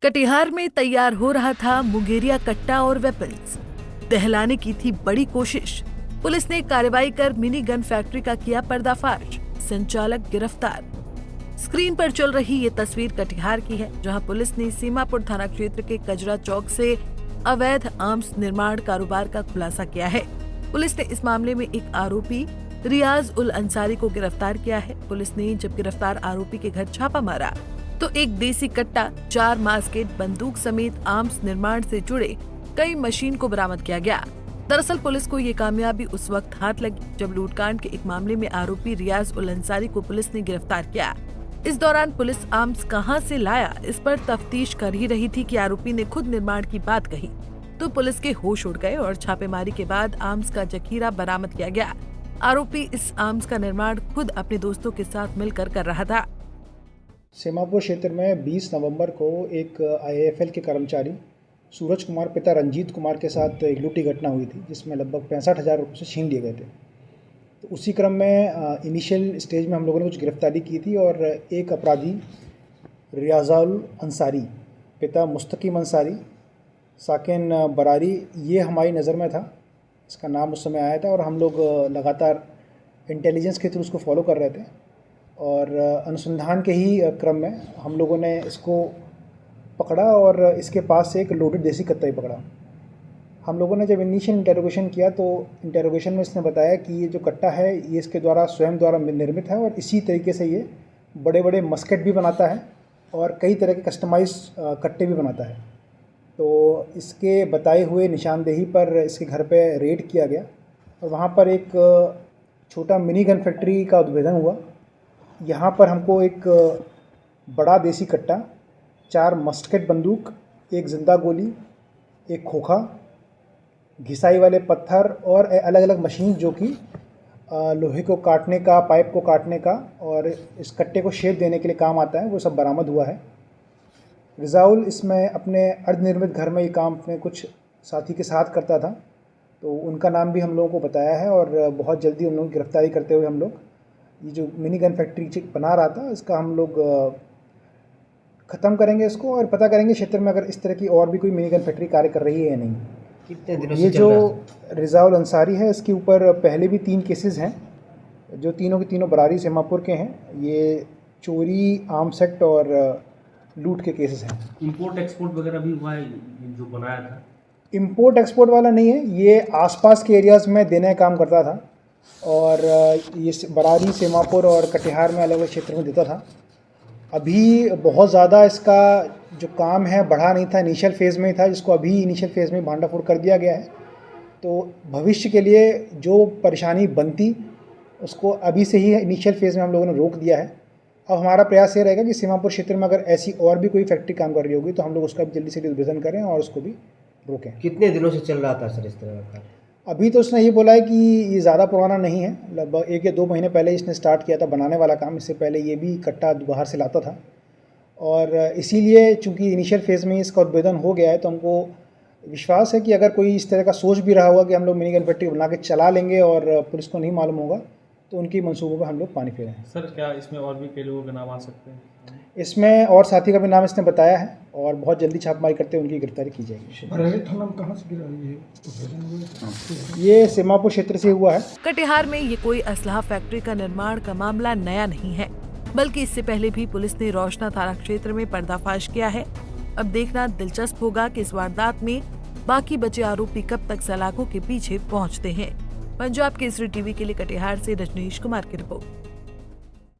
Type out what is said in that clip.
कटिहार में तैयार हो रहा था मुंगेरिया कट्टा और वेपन्स। दहलाने की थी बड़ी कोशिश। पुलिस ने कार्रवाई कर मिनी गन फैक्ट्री का किया पर्दाफाश, संचालक गिरफ्तार। स्क्रीन पर चल रही ये तस्वीर कटिहार की है, जहां पुलिस ने सीमापुर थाना क्षेत्र के कजरा चौक से अवैध आर्म्स निर्माण कारोबार का खुलासा किया है। पुलिस ने इस मामले में एक आरोपी रियाज उल अंसारी को गिरफ्तार किया है। पुलिस ने जब गिरफ्तार आरोपी के घर छापा मारा तो एक देसी कट्टा, 4 मास्केट बंदूक समेत आर्म्स निर्माण से जुड़े कई मशीन को बरामद किया गया। दरअसल पुलिस को ये कामयाबी उस वक्त हाथ लगी जब लूटकांड के एक मामले में आरोपी रियाज उल अंसारी को पुलिस ने गिरफ्तार किया। इस दौरान पुलिस आर्म्स कहां से लाया, इस पर तफ्तीश कर ही रही थी कि आरोपी ने खुद निर्माण की बात कही तो पुलिस के होश उड़ गए और छापेमारी के बाद आर्म्स का जखीरा बरामद किया गया। आरोपी इस आर्म्स का निर्माण खुद अपने दोस्तों के साथ मिलकर कर रहा था। सीमापुर क्षेत्र में 20 नवंबर को एक IIFL के कर्मचारी सूरज कुमार पिता रंजीत कुमार के साथ एक लूटी घटना हुई थी, जिसमें लगभग 65,000 रुपये से छीन लिए गए थे। तो उसी क्रम में इनिशियल स्टेज में हम लोगों ने कुछ गिरफ्तारी की थी और एक अपराधी रियाजुल अंसारी पिता मुस्तकीम अंसारी साकिन बरारी, ये हमारी नज़र में था। इसका नाम उस समय आया था और हम लोग लगातार इंटेलिजेंस के थ्रू उसको फॉलो कर रहे थे और अनुसंधान के ही क्रम में हम लोगों ने इसको पकड़ा और इसके पास से एक लोडेड देसी कत्ता ही पकड़ा। हम लोगों ने जब इनिशियल इंटेरोगेशन किया तो इंटेरोगेशन में इसने बताया कि ये जो कट्टा है ये इसके द्वारा स्वयं द्वारा निर्मित है और इसी तरीके से ये बड़े बड़े मस्केट भी बनाता है और कई तरह के कस्टमाइज कट्टे भी बनाता है। तो इसके बताए हुए निशानदेही पर इसके घर पे रेड किया गया और वहाँ पर एक छोटा मिनी गन फैक्ट्री का उद्भेदन हुआ। यहाँ पर हमको एक बड़ा देसी कट्टा, 4 मस्केट बंदूक, एक जिंदा गोली, एक खोखा, घिसाई वाले पत्थर और अलग अलग मशीन जो कि लोहे को काटने का, पाइप को काटने का और इस कट्टे को शेप देने के लिए काम आता है, वो सब बरामद हुआ है। रिजाउल इसमें अपने अर्धनिर्मित घर में ये काम अपने कुछ साथी के साथ करता था, तो उनका नाम भी हम लोगों को बताया है और बहुत जल्दी उन लोगों की गिरफ्तारी करते हुए हम लोग ये जो मिनी गन फैक्ट्री बना रहा था इसका हम लोग ख़त्म करेंगे इसको और पता करेंगे क्षेत्र में अगर इस तरह की और भी कोई मिनी गन फैक्ट्री कार्य कर रही है या नहीं। कितने दिनों ये जो रिजाउल अंसारी है इसके ऊपर पहले भी 3 केसेस हैं जो तीनों के तीनों बरारी सीमापुर के हैं। ये चोरी, आर्म्स एक्ट और लूट के केसेस हैं। इंपोर्ट एक्सपोर्ट वगैरह भी हुआ है जो बनाया था? इंपोर्ट एक्सपोर्ट वाला नहीं है, ये आसपास के एरियाज़ में देने का काम करता था और ये बरारी, सीमापुर और कटिहार में अलग अलग क्षेत्र में देता था। अभी बहुत ज़्यादा इसका जो काम है बढ़ा नहीं था, इनिशियल फेज़ में ही था, जिसको अभी इनिशियल फेज़ में भांडाफोड़ कर दिया गया है। तो भविष्य के लिए जो परेशानी बनती उसको अभी से ही इनिशियल फेज़ में हम लोगों ने रोक दिया है। अब हमारा प्रयास ये रहेगा कि सीमापुर क्षेत्र में अगर ऐसी और भी कोई फैक्ट्री काम कर रही होगी तो हम लोग उसका भी जल्दी से उद्भेदन करें और उसको भी रोकें। कितने दिनों से चल रहा था सर इस तरह का? अभी तो उसने ये बोला है कि ये ज़्यादा पुराना नहीं है, लगभग 1 या 2 महीने पहले इसने स्टार्ट किया था बनाने वाला काम। इससे पहले ये भी कट्टा बाहर से लाता था और इसीलिए चूंकि इनिशियल फेज़ में इसका उद्भेदन हो गया है तो हमको विश्वास है कि अगर कोई इस तरह का सोच भी रहा होगा कि हम लोग मिनी गन फैक्ट्री बना के चला लेंगे और पुलिस को नहीं मालूम होगा तो उनकी मंसूबों पर हम लोग पानी फेरें। सर क्या इसमें और भी कई लोगों के नाम आ सकते हैं? इसमें और साथी का भी नाम इसने बताया है और बहुत जल्दी छापेमारी करते हुए उनकी गिरफ्तारी की जाएगी। कहाँ से गिरा ये सीमापुर क्षेत्र से हुआ है। कटिहार में ये कोई असलहा फैक्ट्री का निर्माण का मामला नया नहीं है, बल्कि इससे पहले भी पुलिस ने रोशना थाना क्षेत्र में पर्दाफाश किया है। अब देखना दिलचस्प होगा कि इस वारदात में बाकी बचे आरोपी कब तक सलाखों के पीछे पहुंचते हैं। पंजाब केसरी टीवी के लिए कटिहार से रजनीश कुमार की रिपोर्ट।